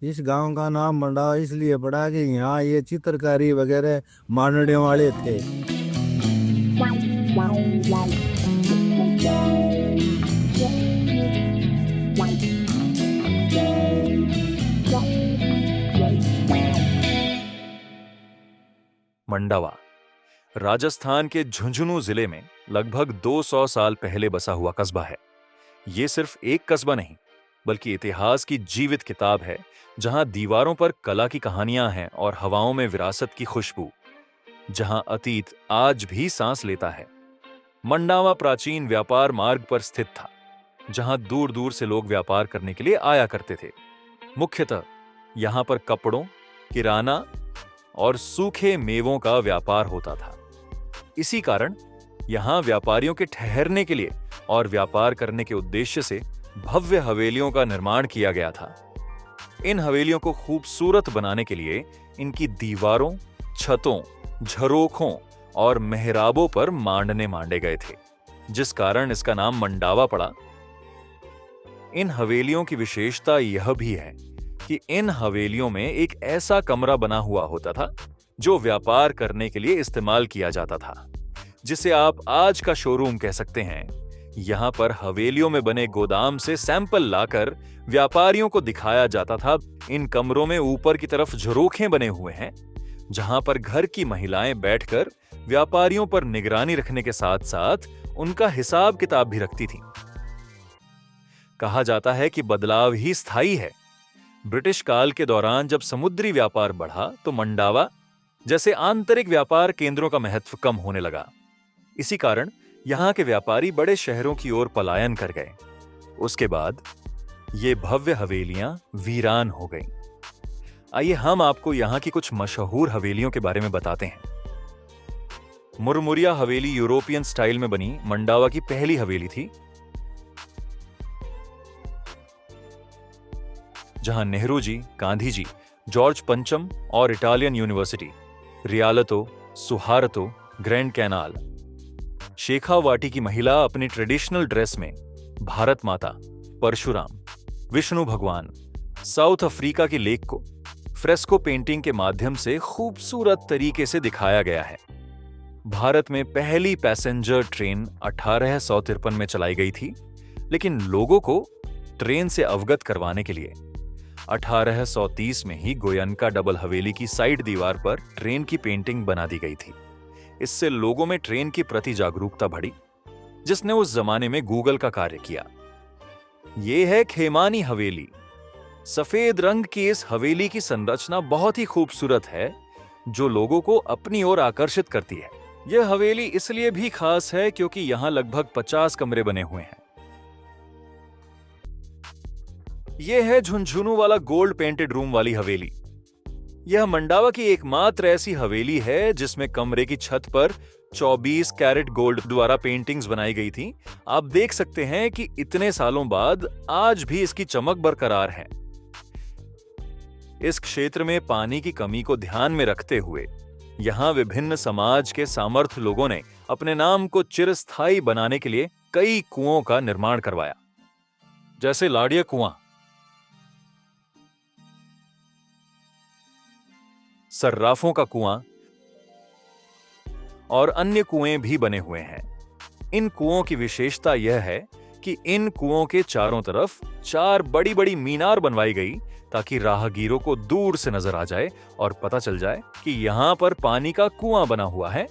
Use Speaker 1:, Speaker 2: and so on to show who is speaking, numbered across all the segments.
Speaker 1: इस गांव का नाम मंडावा इसलिए पड़ा कि यहाँ ये चित्रकारी वगैरह मारने वाले थे।
Speaker 2: मंडावा राजस्थान के झुंझुनू जिले में लगभग 200 साल पहले बसा हुआ कस्बा है। ये सिर्फ एक कस्बा नहीं, बल्कि इतिहास की जीवित किताब है, जहां दीवारों पर कला की कहानियां हैं और हवाओं में विरासत की खुशबू, जहां अतीत आज भी सांस लेता है। मंडावा प्राचीन व्यापार मार्ग पर स्थित था, जहां दूर दूर से लोग व्यापार करने के लिए आया करते थे। मुख्यतः यहां पर कपड़ों, किराना और सूखे मेवों का व्यापार होता था। इसी कारण यहां व्यापारियों के ठहरने के लिए और व्यापार करने के उद्देश्य से भव्य हवेलियों का निर्माण किया गया था। इन हवेलियों को खूबसूरत बनाने के लिए इनकी दीवारों, छतों, झरोखों और मेहराबों पर मांडने मांडे गए थे, जिस कारण इसका नाम मंडावा पड़ा। इन हवेलियों की विशेषता यह भी है कि इन हवेलियों में एक ऐसा कमरा बना हुआ होता था जो व्यापार करने के लिए इस्तेमाल किया जाता था, जिसे आप आज का शोरूम कह सकते हैं। यहां पर हवेलियों में बने गोदाम से सैंपल लाकर व्यापारियों को दिखाया जाता था। इन कमरों में ऊपर की तरफ झरोखे बने हुए हैं, जहां पर घर की महिलाएं बैठकर व्यापारियों पर निगरानी रखने के साथ साथ उनका हिसाब किताब भी रखती थीं। कहा जाता है कि बदलाव ही स्थायी है। ब्रिटिश काल के दौरान जब समुद्री व्यापार बढ़ा तो मंडावा जैसे आंतरिक व्यापार केंद्रों का महत्व कम होने लगा। इसी कारण यहां के व्यापारी बड़े शहरों की ओर पलायन कर गए। उसके बाद ये भव्य हवेलियां वीरान हो गईं। आइए हम आपको यहां की कुछ मशहूर हवेलियों के बारे में बताते हैं। मुरमुरिया हवेली यूरोपियन स्टाइल में बनी मंडावा की पहली हवेली थी, जहां नेहरू जी, गांधी जी, जॉर्ज पंचम और Italian university, Rialto, Suharto, grand canal, Shekhawati की महिला अपनी ट्रेडिशनल ड्रेस में भारत माता, परशुराम, विष्णु भगवान, साउथ अफ्रीका की लेक को फ्रेस्को पेंटिंग के माध्यम से खूबसूरत तरीके से दिखाया गया है। भारत में पहली पैसेंजर ट्रेन 1853 में चलाई गई थी, लेकिन लोगों को ट्रेन से अवगत करवाने के लिए 1830 में ही गोयनका डबल हवेली की साइड दीवार पर ट्रेन की पेंटिंग बना दी गई थी। इससे लोगों में ट्रेन के प्रति जागरूकता बढ़ी, जिसने उस जमाने में गूगल का कार्य किया। यह है खेमानी हवेली। सफेद रंग की इस हवेली की संरचना बहुत ही खूबसूरत है, जो लोगों को अपनी ओर आकर्षित करती है। यह हवेली इसलिए भी खास है क्योंकि यहां लगभग 50 कमरे बने हुए हैं। यह है झुंझुनू वाला गोल्ड पेंटेड रूम वाली हवेली। यह मंडावा की एकमात्र ऐसी हवेली है जिसमें कमरे की छत पर 24 कैरेट गोल्ड द्वारा पेंटिंग्स बनाई गई थी। आप देख सकते हैं कि इतने सालों बाद आज भी इसकी चमक बरकरार है। इस क्षेत्र में पानी की कमी को ध्यान में रखते हुए यहां विभिन्न समाज के सामर्थ्य लोगों ने अपने नाम को चिरस्थायी बनाने के लिए कई कुओं का निर्माण करवाया, जैसे लाड़िया कुआं, सर्राफों का कुआं और अन्य कुएं भी बने हुए हैं। इन कुओं की विशेषता यह है कि इन कुओं के चारों तरफ 4 बड़ी बड़ी मीनार बनवाई गई, ताकि राहगीरों को दूर से नजर आ जाए और पता चल जाए कि यहां पर पानी का कुआं बना हुआ है।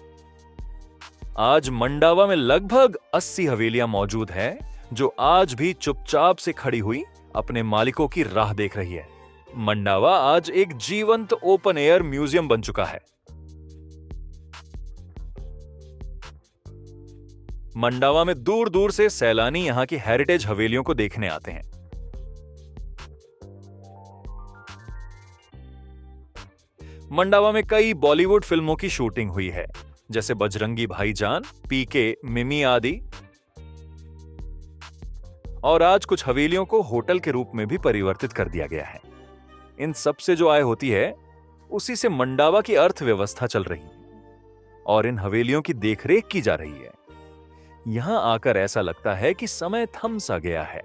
Speaker 2: आज मंडावा में लगभग 80 हवेलियां मौजूद हैं, जो आज भी चुपचाप से खड़ी हुई अपने मालिकों की राह देख रही है। मंडावा आज एक जीवंत ओपन एयर म्यूजियम बन चुका है। मंडावा में दूर दूर से सैलानी यहां की हेरिटेज हवेलियों को देखने आते हैं। मंडावा में कई बॉलीवुड फिल्मों की शूटिंग हुई है, जैसे बजरंगी भाईजान, पीके, मिमी आदि। और आज कुछ हवेलियों को होटल के रूप में भी परिवर्तित कर दिया गया है। इन सब से जो आय होती है, उसी से मंडावा की अर्थव्यवस्था चल रही है और इन हवेलियों की देखरेख की जा रही है। यहां आकर ऐसा लगता है कि समय थम सा गया है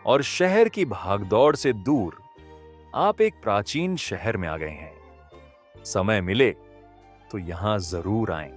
Speaker 2: और शहर की भागदौड़ से दूर आप एक प्राचीन शहर में आ गए हैं। समय मिले तो यहां जरूर आएं।